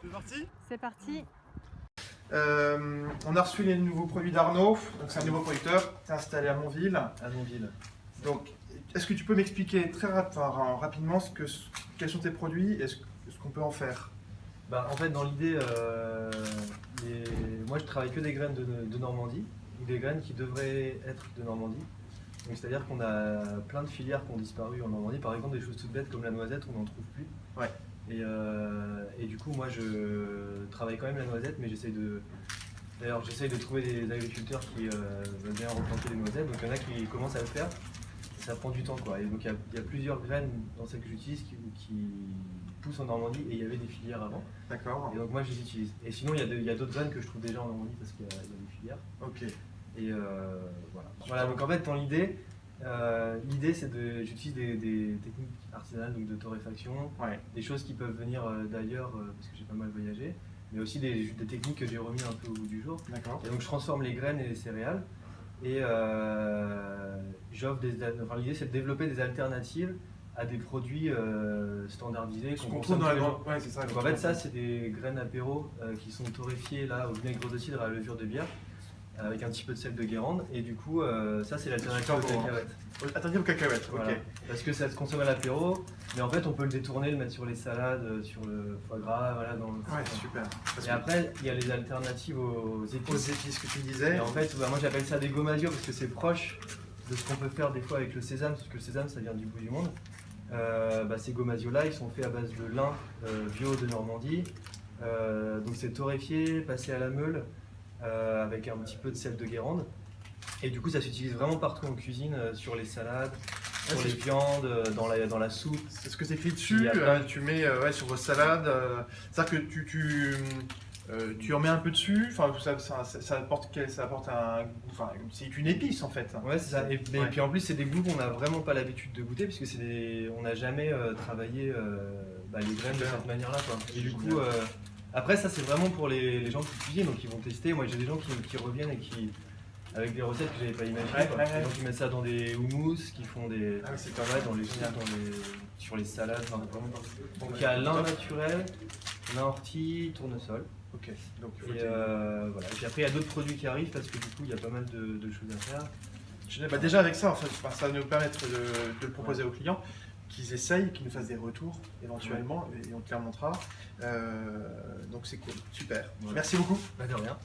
C'est parti? C'est parti. On a reçu les nouveaux produits d'Arnaud, donc c'est un nouveau producteur, c'est installé à Montville. Donc, est-ce que tu peux m'expliquer très rapidement quels sont tes produits et ce qu'on peut en faire? En fait, dans l'idée, moi je travaille que des graines de Normandie, ou des graines qui devraient être de Normandie. C'est-à-dire qu'on a plein de filières qui ont disparu en Normandie, par exemple des choses toutes bêtes comme la noisette, on n'en trouve plus. Ouais. Et du coup, moi je travaille quand même la noisette, mais j'essaye de trouver des agriculteurs qui veulent bien replanter les noisettes. Donc il y en a qui commencent à le faire, ça prend du temps quoi. Et donc il y a plusieurs graines dans celles que j'utilise qui poussent en Normandie et il y avait des filières avant. D'accord. Et donc moi je les utilise. Et sinon il y a d'autres graines que je trouve déjà en Normandie parce qu'il y a des filières. Ok. Et voilà. Donc en fait dans l'idée, c'est j'utilise des techniques artisanales, donc de torréfaction, Ouais. des choses qui peuvent venir d'ailleurs parce que j'ai pas mal voyagé, mais aussi des techniques que j'ai remis un peu au bout du jour. D'accord. Et donc je transforme les graines et les céréales et l'idée c'est de développer des alternatives à des produits standardisés Ce qu'on trouve dans la grande. Ouais, c'est ça. Donc en fait ça c'est des graines apéro qui sont torréfiées là au vinaigre de cidre à la levure de bière avec un petit peu de sel de Guérande et du coup ça c'est l'alternative aux cacahuètes. Alternative aux cacahuètes, Voilà. ok. Parce que ça se consomme à l'apéro, mais en fait on peut le détourner, le mettre sur les salades, sur le foie gras, voilà. Ouais, super. Et après il y a les alternatives aux Aux épices. épices que tu disais. Et en fait moi j'appelle ça des gomasios parce que c'est proche de ce qu'on peut faire des fois avec le sésame, parce que le sésame ça vient du bout du monde. Ces gomasios là ils sont faits à base de lin bio de Normandie. Donc c'est torréfié, passé à la meule avec un petit peu de sel de Guérande. Et du coup ça s'utilise vraiment partout en cuisine, sur les salades, sur les viandes, dans la soupe. C'est ce que c'est écrit dessus, tu mets sur vos salades. C'est-à-dire que tu en mets un peu dessus, enfin, ça apporte un goût, enfin, c'est une épice en fait. Ouais, c'est ça. Et puis en plus, c'est des goûts qu'on n'a vraiment pas l'habitude de goûter, puisque on n'a jamais travaillé les graines de cette manière-là. Et du coup, après, ça c'est vraiment pour les gens qui cuisinent, donc ils vont tester. Moi j'ai des gens qui reviennent et avec des recettes que j'avais pas imaginées. Ouais. Donc ils mettent ça dans des houmous, qui font des c'est pas mal. dans les soupes, sur les salades, enfin, vraiment. Donc il y a lin naturel, lin ortie, tournesol. Ok. Donc, Et voilà. Et puis après il y a d'autres produits qui arrivent parce que du coup il y a pas mal de choses à faire. déjà avec ça, en fait, ça va nous permettre de le proposer aux clients, qu'ils essayent, qu'ils nous fassent des retours éventuellement, et on te les remontera. Donc c'est cool, super. Voilà. Merci beaucoup. De rien.